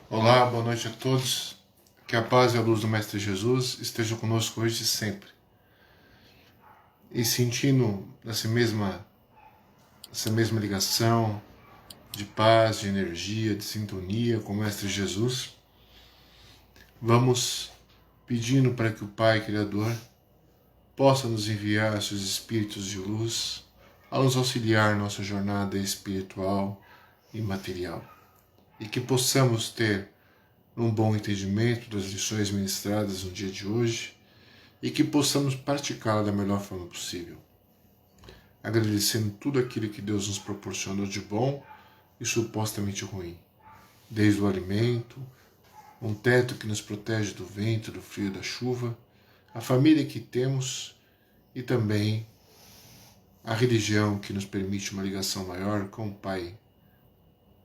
Olá, boa noite a todos. Que a paz e a luz do Mestre Jesus estejam conosco hoje e sempre. E sentindo essa mesma ligação de paz, de energia, de sintonia com o Mestre Jesus, vamos pedindo para que o Pai Criador possa nos enviar seus espíritos de luz a nos auxiliar em nossa jornada espiritual e material. E que possamos ter um bom entendimento das lições ministradas no dia de hoje e que possamos praticá-la da melhor forma possível, agradecendo tudo aquilo que Deus nos proporcionou de bom e supostamente ruim, desde o alimento, um teto que nos protege do vento, do frio e da chuva, a família que temos e também a religião que nos permite uma ligação maior com o Pai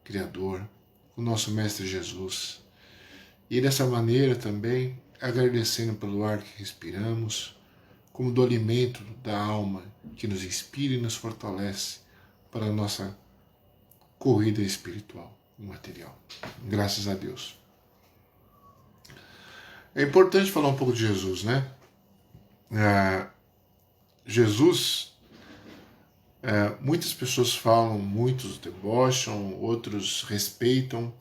Criador, com o nosso Mestre Jesus. E dessa maneira também agradecendo pelo ar que respiramos, como do alimento da alma que nos inspira e nos fortalece para a nossa corrida espiritual e material. Graças a Deus. É importante falar um pouco de Jesus, né? Jesus, muitas pessoas falam, muitos debocham, outros respeitam,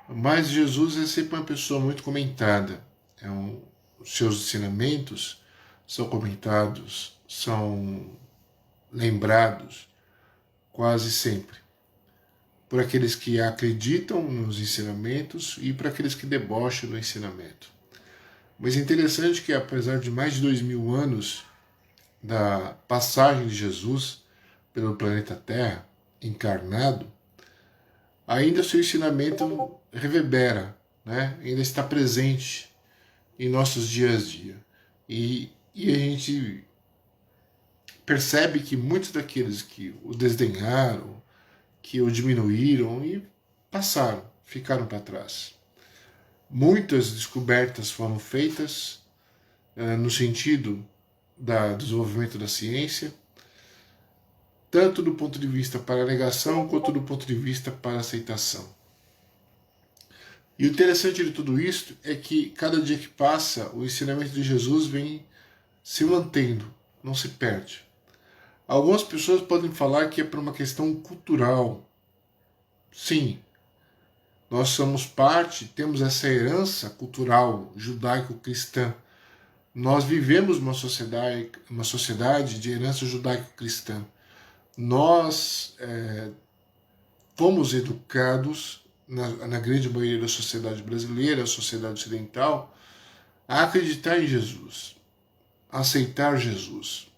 mas Jesus é sempre uma pessoa muito comentada. Os seus ensinamentos são comentados, são lembrados quase sempre por aqueles que acreditam nos ensinamentos e por aqueles que debocham do ensinamento. Mas é interessante que, apesar de mais de 2000 anos da passagem de Jesus pelo planeta Terra, encarnado, ainda seu ensinamento reverbera, né? Ainda está presente em nossos dias a dia. E a gente percebe que muitos daqueles que o desdenharam, que o diminuíram e passaram, ficaram para trás. Muitas descobertas foram feitas no sentido do desenvolvimento da ciência, tanto do ponto de vista para a negação, quanto do ponto de vista para a aceitação. E o interessante de tudo isso é que cada dia que passa, o ensinamento de Jesus vem se mantendo, não se perde. Algumas pessoas podem falar que é por uma questão cultural. Sim, nós somos parte, temos essa herança cultural judaico-cristã. Nós vivemos uma sociedade de herança judaico-cristã. Nós fomos educados, na grande maioria da sociedade brasileira, a sociedade ocidental, a acreditar em Jesus, a aceitar Jesus.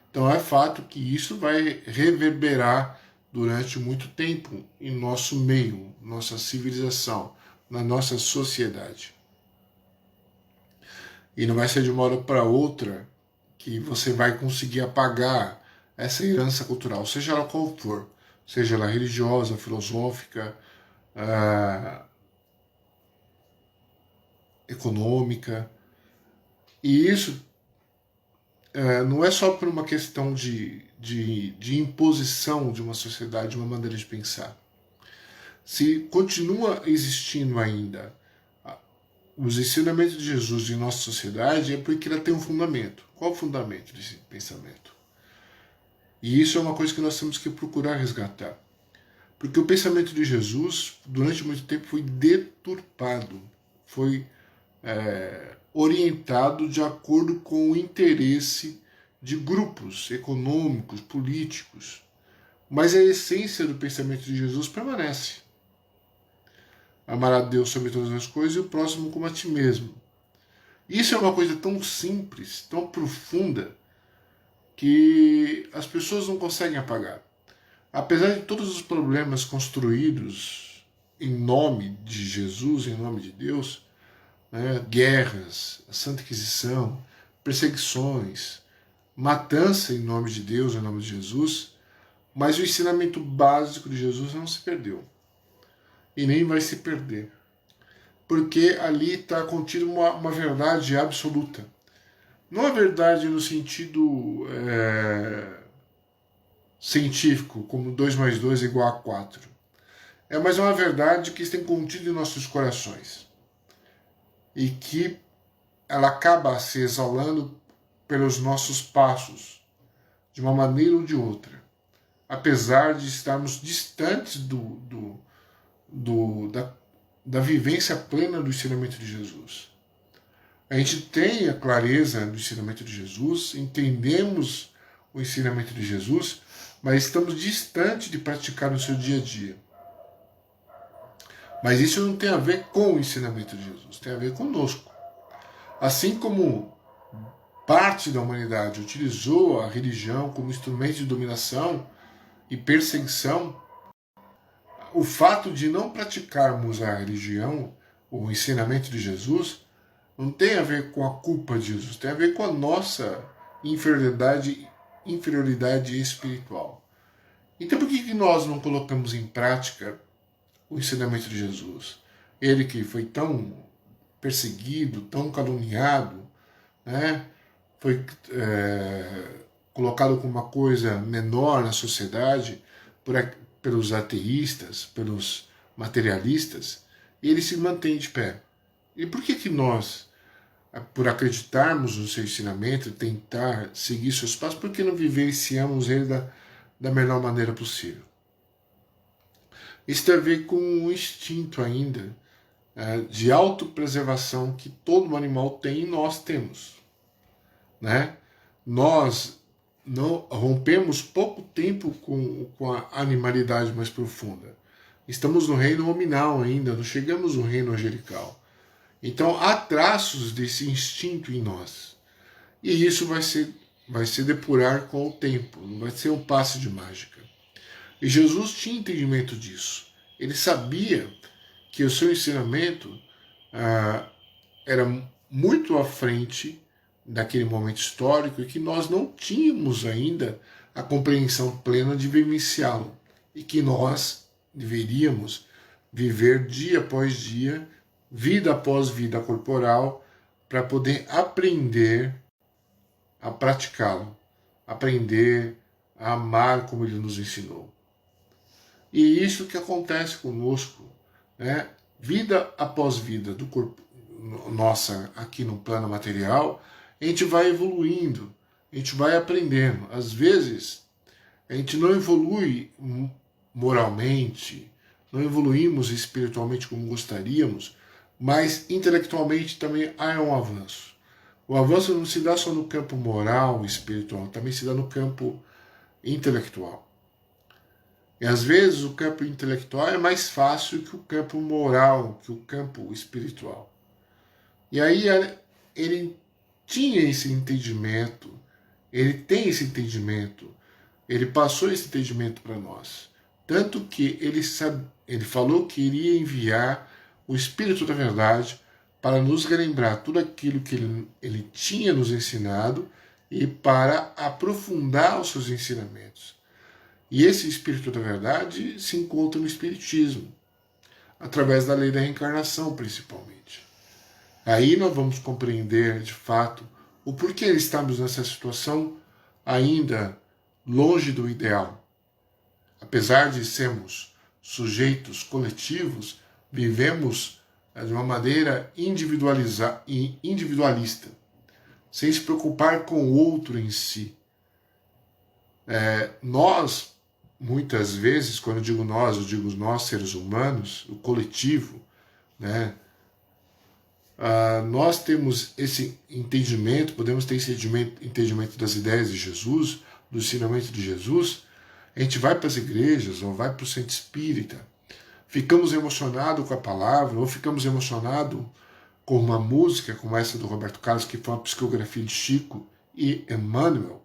Então é fato que isso vai reverberar durante muito tempo em nosso meio, nossa civilização, na nossa sociedade. E não vai ser de uma hora para outra que você vai conseguir apagar essa herança cultural, seja ela qual for, seja ela religiosa, filosófica, econômica. E isso não é só por uma questão de imposição de uma sociedade, de uma maneira de pensar. Se continua existindo ainda os ensinamentos de Jesus em nossa sociedade, é porque ela tem um fundamento. Qual o fundamento desse pensamento? E isso é uma coisa que nós temos que procurar resgatar. Porque o pensamento de Jesus, durante muito tempo, foi deturpado, foi orientado de acordo com o interesse de grupos econômicos, políticos. Mas a essência do pensamento de Jesus permanece. Amar a Deus sobre todas as coisas e o próximo como a ti mesmo. Isso é uma coisa tão simples, tão profunda, que as pessoas não conseguem apagar. Apesar de todos os problemas construídos em nome de Jesus, em nome de Deus, guerras, a Santa Inquisição, perseguições, matança em nome de Deus, em nome de Jesus, mas o ensinamento básico de Jesus não se perdeu. E nem vai se perder. Porque ali está contida uma verdade absoluta. Não a verdade no sentido científico, como 2 mais 2 é igual a 4. mas é uma verdade que está contida em nossos corações e que ela acaba se exalando pelos nossos passos, de uma maneira ou de outra, apesar de estarmos distantes da vivência plena do ensinamento de Jesus. A gente tem a clareza do ensinamento de Jesus, entendemos o ensinamento de Jesus, mas estamos distantes de praticar no seu dia a dia. Mas isso não tem a ver com o ensinamento de Jesus, tem a ver conosco. Assim como parte da humanidade utilizou a religião como instrumento de dominação e perseguição, o fato de não praticarmos a religião, o ensinamento de Jesus, não tem a ver com a culpa de Jesus, tem a ver com a nossa inferioridade espiritual. Então por que nós não colocamos em prática o ensinamento de Jesus? Ele que foi tão perseguido, tão caluniado, né? Foi colocado como uma coisa menor na sociedade pelos ateístas, pelos materialistas, e ele se mantém de pé. E por que nós, por acreditarmos no seu ensinamento, tentar seguir seus passos, por que não vivenciamos ele da melhor maneira possível? Isso tem a ver com um instinto ainda de autopreservação que todo animal tem e nós temos. Né? Nós não rompemos pouco tempo com a animalidade mais profunda. Estamos no reino hominal ainda, não chegamos no reino angelical. Então há traços desse instinto em nós. E isso vai se depurar com o tempo, não vai ser um passe de mágica. E Jesus tinha entendimento disso. Ele sabia que o seu ensinamento era muito à frente daquele momento histórico e que nós não tínhamos ainda a compreensão plena de vivenciá-lo. E que nós deveríamos viver dia após dia, vida após vida corporal, para poder aprender a praticá-lo, aprender a amar como ele nos ensinou. E isso que acontece conosco, né? Vida após vida do corpo nossa aqui no plano material, a gente vai evoluindo, a gente vai aprendendo. Às vezes, a gente não evolui moralmente, não evoluímos espiritualmente como gostaríamos, mas intelectualmente também há um avanço. O avanço não se dá só no campo moral e espiritual, também se dá no campo intelectual. E às vezes o campo intelectual é mais fácil que o campo moral, que o campo espiritual. E aí ele tinha esse entendimento, ele tem esse entendimento, ele passou esse entendimento para nós. Tanto que ele falou que iria enviar o Espírito da Verdade para nos relembrar tudo aquilo que ele tinha nos ensinado e para aprofundar os seus ensinamentos. E esse Espírito da Verdade se encontra no Espiritismo, através da lei da reencarnação, principalmente. Aí nós vamos compreender, de fato, o porquê estamos nessa situação ainda longe do ideal. Apesar de sermos sujeitos coletivos, vivemos de uma maneira individualista, sem se preocupar com o outro em si. Nós, muitas vezes, quando eu digo nós seres humanos, o coletivo, né? Nós temos esse entendimento, podemos ter esse entendimento das ideias de Jesus, do ensinamento de Jesus. A gente vai para as igrejas ou vai para o centro espírita, ficamos emocionados com a palavra, ou ficamos emocionados com uma música como essa do Roberto Carlos, que foi uma psicografia de Chico e Emmanuel.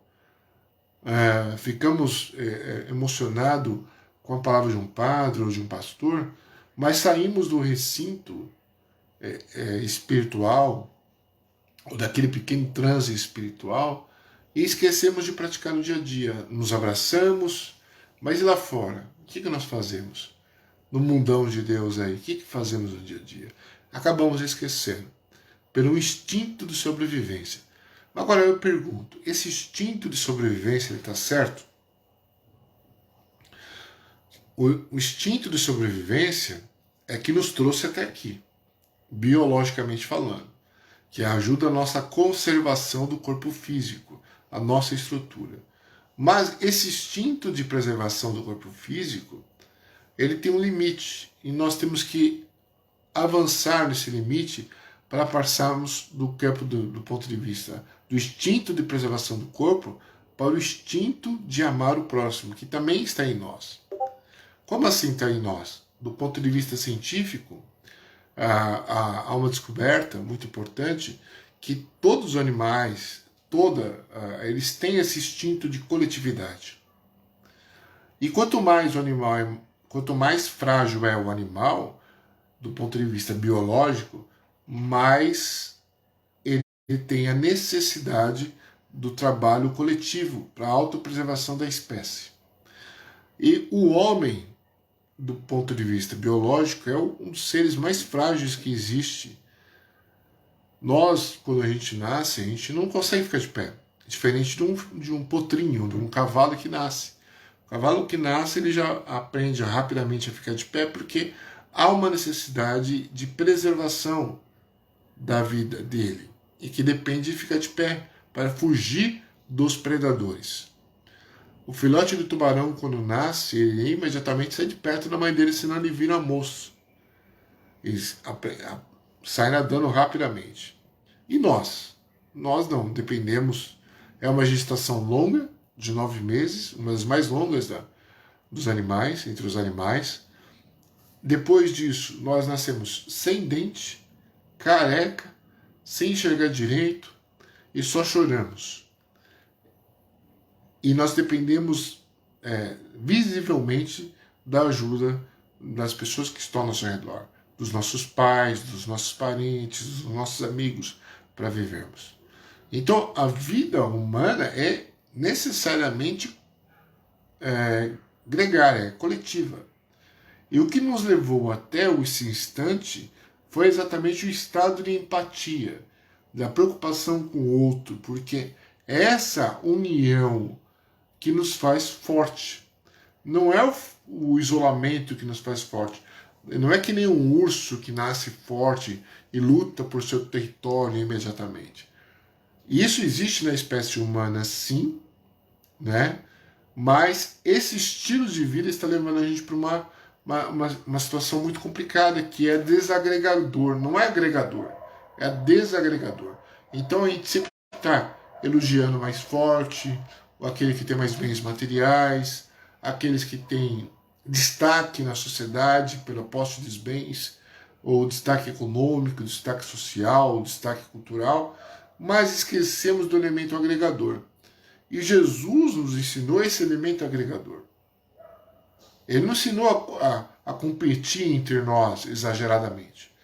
Ficamos emocionados com a palavra de um padre ou de um pastor, mas saímos do recinto espiritual, ou daquele pequeno transe espiritual, e esquecemos de praticar no dia a dia. Nos abraçamos, mas e lá fora? O que nós fazemos? No mundão de Deus aí, o que fazemos no dia a dia? Acabamos esquecendo, pelo instinto de sobrevivência. Agora eu pergunto, esse instinto de sobrevivência está certo? O instinto de sobrevivência é que nos trouxe até aqui, biologicamente falando, que ajuda a nossa conservação do corpo físico, a nossa estrutura. Mas esse instinto de preservação do corpo físico, ele tem um limite, e nós temos que avançar nesse limite para passarmos do campo do ponto de vista do instinto de preservação do corpo para o instinto de amar o próximo, que também está em nós. Como assim está em nós? Do ponto de vista científico, há uma descoberta muito importante que todos os animais, eles têm esse instinto de coletividade. E quanto mais frágil é o animal, do ponto de vista biológico, mais ele tem a necessidade do trabalho coletivo para a autopreservação da espécie. E o homem, do ponto de vista biológico, é um dos seres mais frágeis que existe. Nós, quando a gente nasce, a gente não consegue ficar de pé. Diferente de um potrinho, de um cavalo que nasce. O cavalo que nasce, ele já aprende rapidamente a ficar de pé, porque há uma necessidade de preservação da vida dele, e que depende de ficar de pé para fugir dos predadores. O filhote de tubarão, quando nasce, ele imediatamente sai de perto da mãe dele, senão ele vira moço. Ele sai nadando rapidamente. E nós? Nós não, dependemos. É uma gestação longa, de 9 meses, uma das mais longas dos animais, entre os animais. Depois disso, nós nascemos sem dente, careca, sem enxergar direito e só choramos. E nós dependemos visivelmente da ajuda das pessoas que estão ao nosso redor, dos nossos pais, dos nossos parentes, dos nossos amigos, para vivermos. Então, a vida humana é necessariamente gregária, coletiva. E o que nos levou até esse instante foi exatamente o estado de empatia, da preocupação com o outro, porque essa união que nos faz forte. Não é o isolamento que nos faz forte. Não é que nem um urso que nasce forte e luta por seu território imediatamente. Isso existe na espécie humana, sim, né? Mas esse estilo de vida está levando a gente para uma situação muito complicada, que é desagregador. Não é agregador, é desagregador. Então a gente sempre está elogiando mais forte, aquele que tem mais bens materiais, aqueles que têm destaque na sociedade pela posse dos bens, ou destaque econômico, destaque social, destaque cultural, mas esquecemos do elemento agregador. E Jesus nos ensinou esse elemento agregador. Ele não ensinou a competir entre nós exageradamente.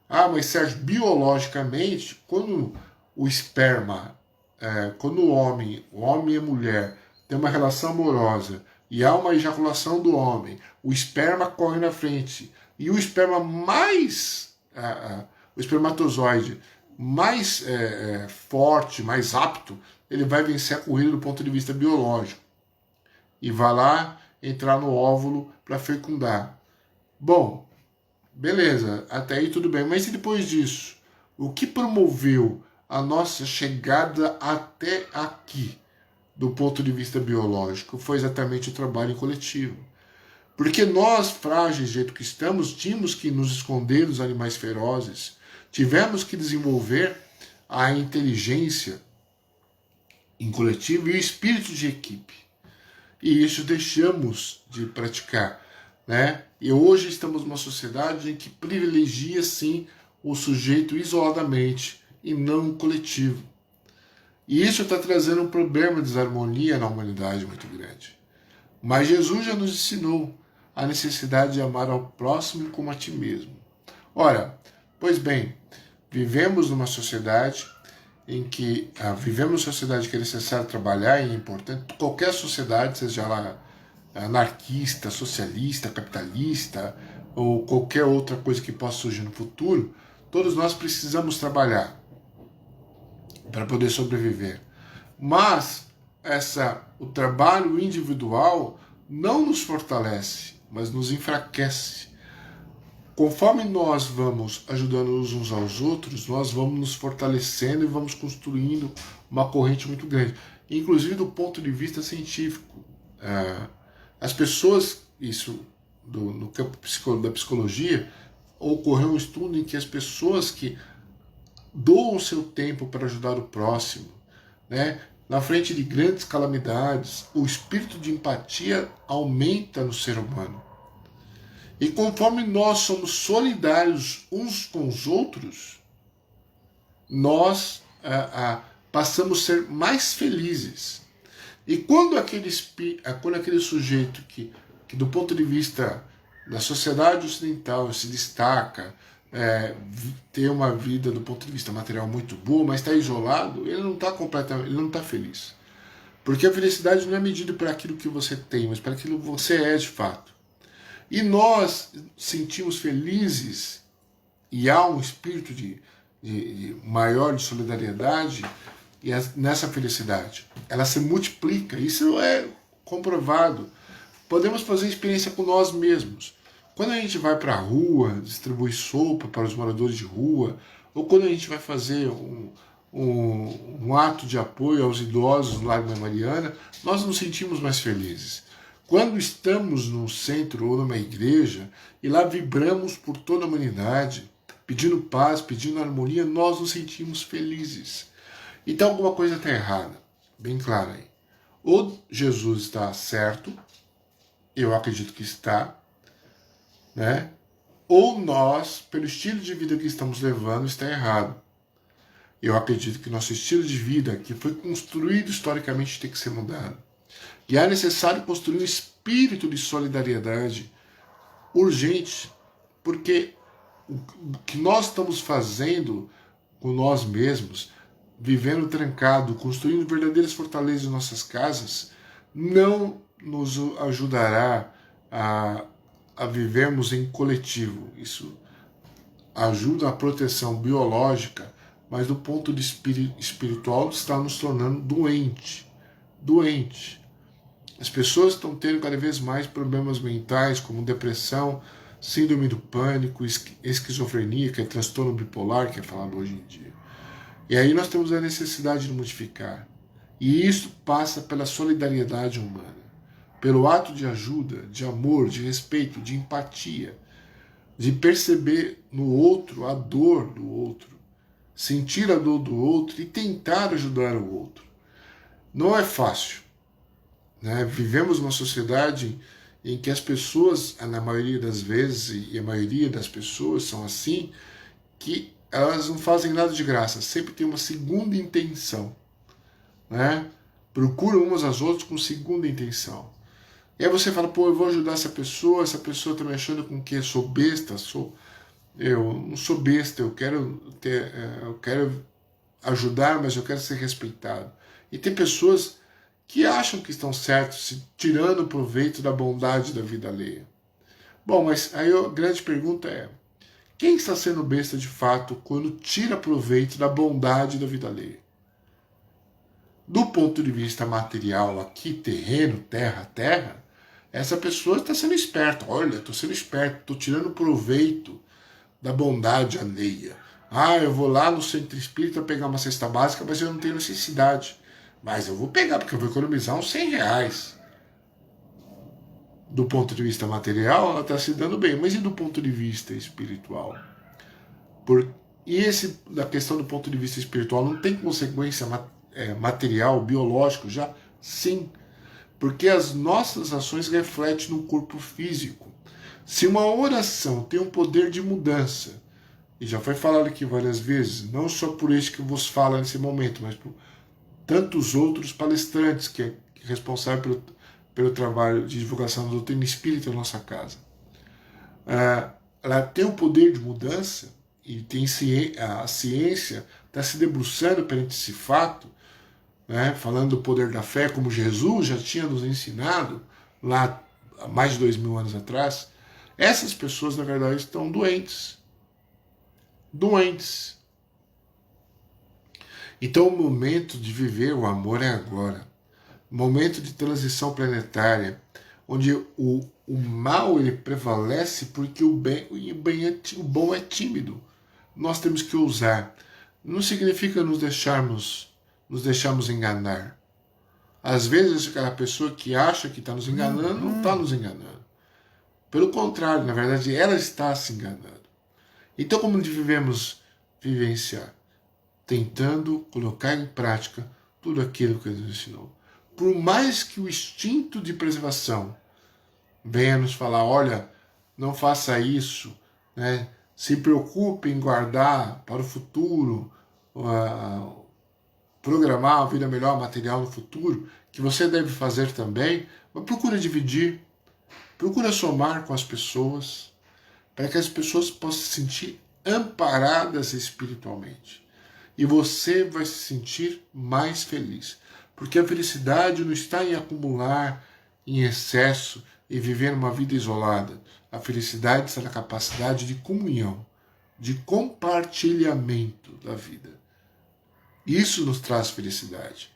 Mas Sérgio, biologicamente, quando o esperma, quando o homem e a mulher têm uma relação amorosa e há uma ejaculação do homem, o esperma corre na frente. E o esperma o espermatozoide mais forte, mais apto, ele vai vencer a corrida do ponto de vista biológico. E vai lá entrar no óvulo para fecundar. Bom, beleza, até aí tudo bem. Mas e depois disso? O que promoveu a nossa chegada até aqui, do ponto de vista biológico, foi exatamente o trabalho coletivo. Porque nós, frágeis do jeito que estamos, tínhamos que nos esconder dos animais ferozes, tivemos que desenvolver a inteligência em coletivo e o espírito de equipe. E isso deixamos de praticar, né? E hoje estamos numa sociedade em que privilegia, sim, o sujeito isoladamente e não o coletivo. E isso está trazendo um problema de desarmonia na humanidade muito grande. Mas Jesus já nos ensinou a necessidade de amar ao próximo como a ti mesmo. Ora, pois bem, vivemos numa sociedade em que que é necessário trabalhar e é importante. Qualquer sociedade, seja lá anarquista, socialista, capitalista ou qualquer outra coisa que possa surgir no futuro, todos nós precisamos trabalhar para poder sobreviver. Mas o trabalho individual não nos fortalece, mas nos enfraquece. Conforme nós vamos ajudando uns aos outros, nós vamos nos fortalecendo e vamos construindo uma corrente muito grande. Inclusive do ponto de vista científico. As pessoas, isso no campo da psicologia, ocorreu um estudo em que as pessoas que doam seu tempo para ajudar o próximo, né, na frente de grandes calamidades, o espírito de empatia aumenta no ser humano. E conforme nós somos solidários uns com os outros, nós passamos a ser mais felizes. E quando aquele sujeito que do ponto de vista da sociedade ocidental se destaca, ter uma vida do ponto de vista material muito boa, mas está isolado, ele não está feliz. Porque a felicidade não é medida por aquilo que você tem, mas por aquilo que você é de fato. E nós sentimos felizes e há um espírito maior de solidariedade e nessa felicidade. Ela se multiplica, isso é comprovado. Podemos fazer experiência com nós mesmos. Quando a gente vai para a rua, distribui sopa para os moradores de rua, ou quando a gente vai fazer um ato de apoio aos idosos no Largo da Mariana, nós nos sentimos mais felizes. Quando estamos num centro ou numa igreja e lá vibramos por toda a humanidade, pedindo paz, pedindo harmonia, nós nos sentimos felizes. Então alguma coisa está errada, bem claro aí. Ou Jesus está certo, eu acredito que está, né? Ou nós, pelo estilo de vida que estamos levando, está errado. Eu acredito que nosso estilo de vida, que foi construído historicamente, tem que ser mudado. E é necessário construir um espírito de solidariedade urgente, porque o que nós estamos fazendo com nós mesmos, vivendo trancado, construindo verdadeiras fortalezas em nossas casas, não nos ajudará a vivermos em coletivo. Isso ajuda a proteção biológica, mas do ponto de espiritual está nos tornando doente. As pessoas estão tendo cada vez mais problemas mentais, como depressão, síndrome do pânico, esquizofrenia, que é transtorno bipolar, que é falado hoje em dia. E aí nós temos a necessidade de modificar. E isso passa pela solidariedade humana, pelo ato de ajuda, de amor, de respeito, de empatia, de perceber no outro a dor do outro, sentir a dor do outro e tentar ajudar o outro. Não é fácil, né? Vivemos uma sociedade em que as pessoas, na maioria das vezes, e a maioria das pessoas são assim, que elas não fazem nada de graça, sempre tem uma segunda intenção, né? Procuram umas às outras com segunda intenção. E aí você fala, pô, eu vou ajudar essa pessoa está me achando com que eu sou besta, eu não sou besta, eu quero ajudar, mas eu quero ser respeitado. E tem pessoas que acham que estão certos, se tirando proveito da bondade da vida alheia. Bom, mas aí a grande pergunta é, quem está sendo besta de fato quando tira proveito da bondade da vida alheia? Do ponto de vista material aqui, terreno, terra, essa pessoa está sendo esperta. Olha, estou sendo esperto, estou tirando proveito da bondade alheia. Eu vou lá no centro espírita pegar uma cesta básica, mas eu não tenho necessidade. Mas eu vou pegar, porque eu vou economizar uns R$100. Do ponto de vista material, ela está se dando bem. Mas e do ponto de vista espiritual? Da questão do ponto de vista espiritual não tem consequência material, biológico já? Sim. Porque as nossas ações refletem no corpo físico. Se uma oração tem um poder de mudança, e já foi falado aqui várias vezes, não só por este que vos fala nesse momento, mas por tantos outros palestrantes que é responsável pelo trabalho de divulgação da doutrina espírita na nossa casa. Ela tem um poder de mudança e tem a ciência está se debruçando perante esse fato, né, falando do poder da fé, como Jesus já tinha nos ensinado lá há mais de 2000 anos atrás. Essas pessoas, na verdade, estão doentes. Então o momento de viver o amor é agora. Momento de transição planetária. onde o mal ele prevalece porque o bom é tímido. Nós temos que ousar. Não significa nos deixarmos enganar. Às vezes aquela pessoa que acha que está nos enganando não está nos enganando. Pelo contrário, na verdade, ela está se enganando. Então, como devemos vivenciar? Tentando colocar em prática tudo aquilo que ele nos ensinou. Por mais que o instinto de preservação venha nos falar, olha, não faça isso, né? Se preocupe em guardar para o futuro, programar uma vida melhor, material no futuro, que você deve fazer também, mas procura dividir, procura somar com as pessoas, para que as pessoas possam se sentir amparadas espiritualmente. E você vai se sentir mais feliz. Porque a felicidade não está em acumular em excesso e viver uma vida isolada. A felicidade está na capacidade de comunhão, de compartilhamento da vida. Isso nos traz felicidade.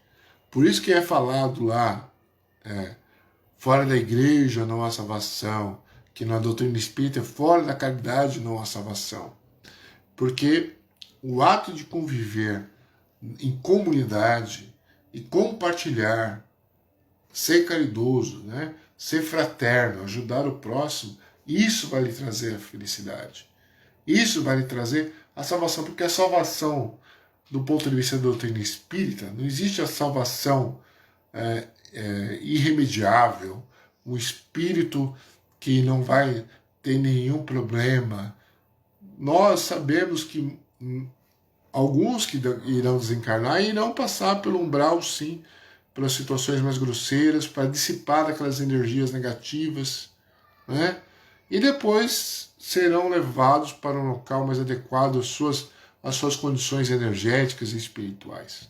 Por isso que é falado lá, fora da igreja não há salvação, que na doutrina espírita, fora da caridade não há salvação. Porque o ato de conviver em comunidade e compartilhar, ser caridoso, né? Ser fraterno, ajudar o próximo, isso vai lhe trazer a felicidade. Isso vai lhe trazer a salvação, porque a salvação, do ponto de vista da doutrina espírita, não existe a salvação irremediável, um espírito que não vai ter nenhum problema. Nós sabemos que alguns que irão desencarnar irão passar pelo umbral, sim, pelas situações mais grosseiras, para dissipar aquelas energias negativas, né? E depois serão levados para um local mais adequado às suas condições energéticas e espirituais.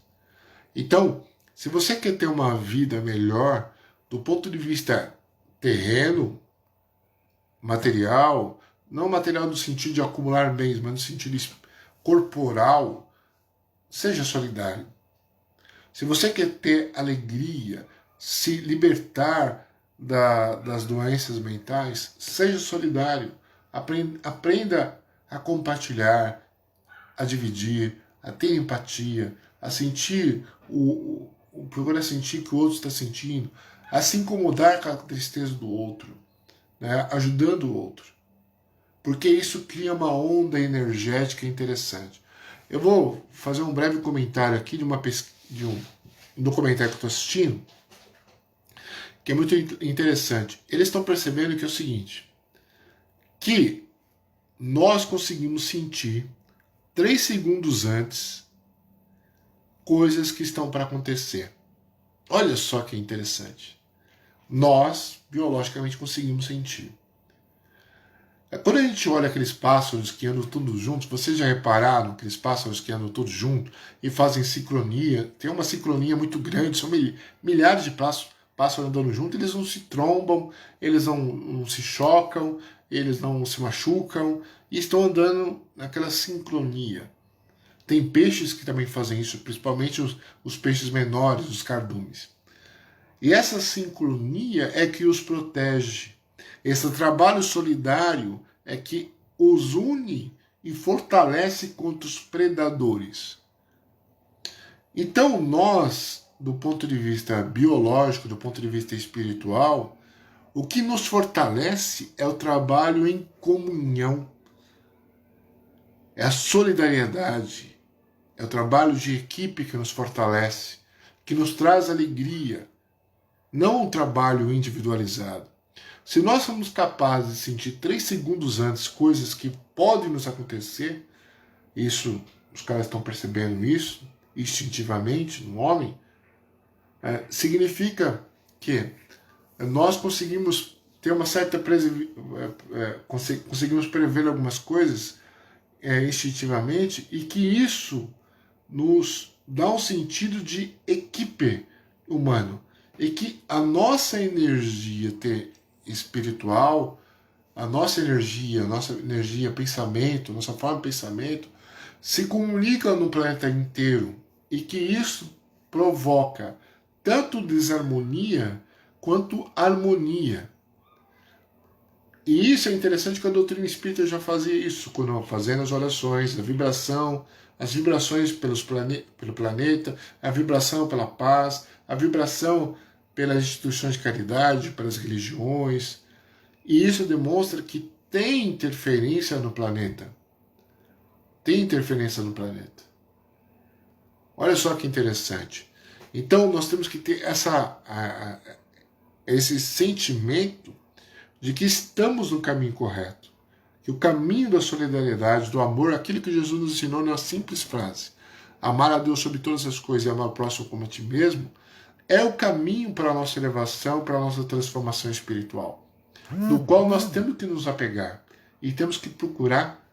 Então, se você quer ter uma vida melhor, do ponto de vista terreno, material, não material no sentido de acumular bens, mas no sentido corporal, seja solidário. Se você quer ter alegria, se libertar das doenças mentais, seja solidário. Aprenda a compartilhar, a dividir, a ter empatia, a sentir procura sentir o que o outro está sentindo, a se incomodar com a tristeza do outro, né, ajudando o outro. Porque isso cria uma onda energética interessante. Eu vou fazer um breve comentário aqui de um documentário que eu estou assistindo, que é muito interessante. Eles estão percebendo que é o seguinte, que nós conseguimos sentir 3 segundos antes coisas que estão para acontecer. Olha só que interessante. Nós, biologicamente, conseguimos sentir. Quando a gente olha aqueles pássaros que andam todos juntos, vocês já repararam aqueles pássaros que andam todos juntos e fazem sincronia? Tem uma sincronia muito grande, são milhares de pássaros andando juntos, eles não se trombam, eles não se chocam, eles não se machucam, e estão andando naquela sincronia. Tem peixes que também fazem isso, principalmente os peixes menores, os cardumes. E essa sincronia é que os protege. Esse trabalho solidário é que os une e fortalece contra os predadores. Então nós, do ponto de vista biológico, do ponto de vista espiritual, o que nos fortalece é o trabalho em comunhão, é a solidariedade, é o trabalho de equipe que nos fortalece, que nos traz alegria, não um trabalho individualizado. Se nós somos capazes de sentir 3 segundos antes coisas que podem nos acontecer, isso, os caras estão percebendo isso instintivamente no homem, significa que nós conseguimos ter uma certa conseguimos prever algumas coisas instintivamente, e que isso nos dá um sentido de equipe humano, e que a nossa energia espiritual, a nossa energia pensamento, nossa forma de pensamento, se comunica no planeta inteiro, e que isso provoca tanto desarmonia quanto harmonia. E isso é interessante que a doutrina espírita já fazia isso, quando fazendo as orações, a vibração, as vibrações pelo planeta, a vibração pela paz, a vibração pelas instituições de caridade, pelas religiões. E isso demonstra que tem interferência no planeta. Tem interferência no planeta. Olha só que interessante. Então nós temos que ter esse sentimento de que estamos no caminho correto. Que o caminho da solidariedade, do amor, aquilo que Jesus nos ensinou numa simples frase, amar a Deus sobre todas as coisas e amar o próximo como a ti mesmo, é o caminho para a nossa elevação, para a nossa transformação espiritual, do qual nós temos que nos apegar e temos que procurar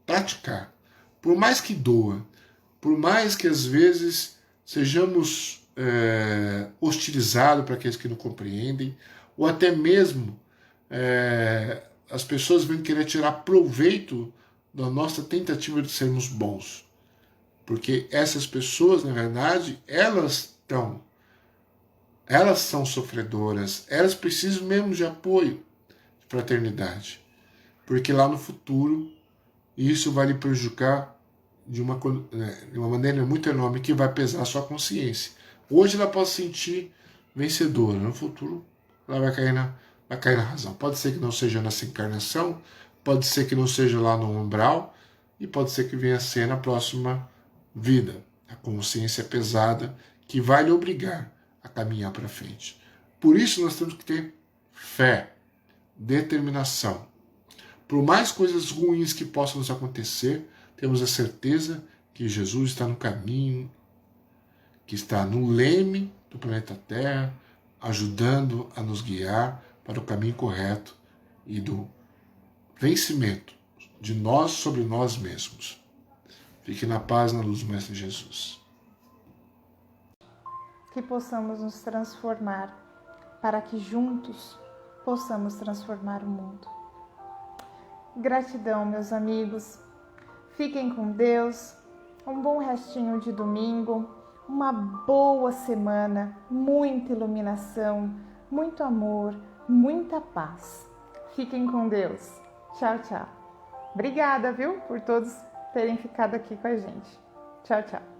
praticar. Por mais que doa, por mais que às vezes sejamos hostilizados para aqueles que não compreendem, ou até mesmo as pessoas vêm querer tirar proveito da nossa tentativa de sermos bons. Porque essas pessoas, na verdade, elas são sofredoras, elas precisam mesmo de apoio, de fraternidade. Porque lá no futuro, isso vai lhe prejudicar de uma maneira muito enorme, que vai pesar a sua consciência. Hoje ela pode se sentir vencedora, no futuro ela vai cair na razão. Pode ser que não seja nessa encarnação, pode ser que não seja lá no umbral, e pode ser que venha a ser na próxima vida. A consciência pesada que vai lhe obrigar a caminhar para frente. Por isso nós temos que ter fé, determinação. Por mais coisas ruins que possam nos acontecer, temos a certeza que Jesus está no caminho, que está no leme do planeta Terra, ajudando a nos guiar para o caminho correto e do vencimento de nós sobre nós mesmos. Fique na paz, na luz do Mestre Jesus. Que possamos nos transformar, para que juntos possamos transformar o mundo. Gratidão, meus amigos. Fiquem com Deus. Um bom restinho de domingo. Uma boa semana. Muita iluminação, muito amor, muita paz. Fiquem com Deus. Tchau, tchau. Obrigada, viu, por todos terem ficado aqui com a gente. Tchau, tchau.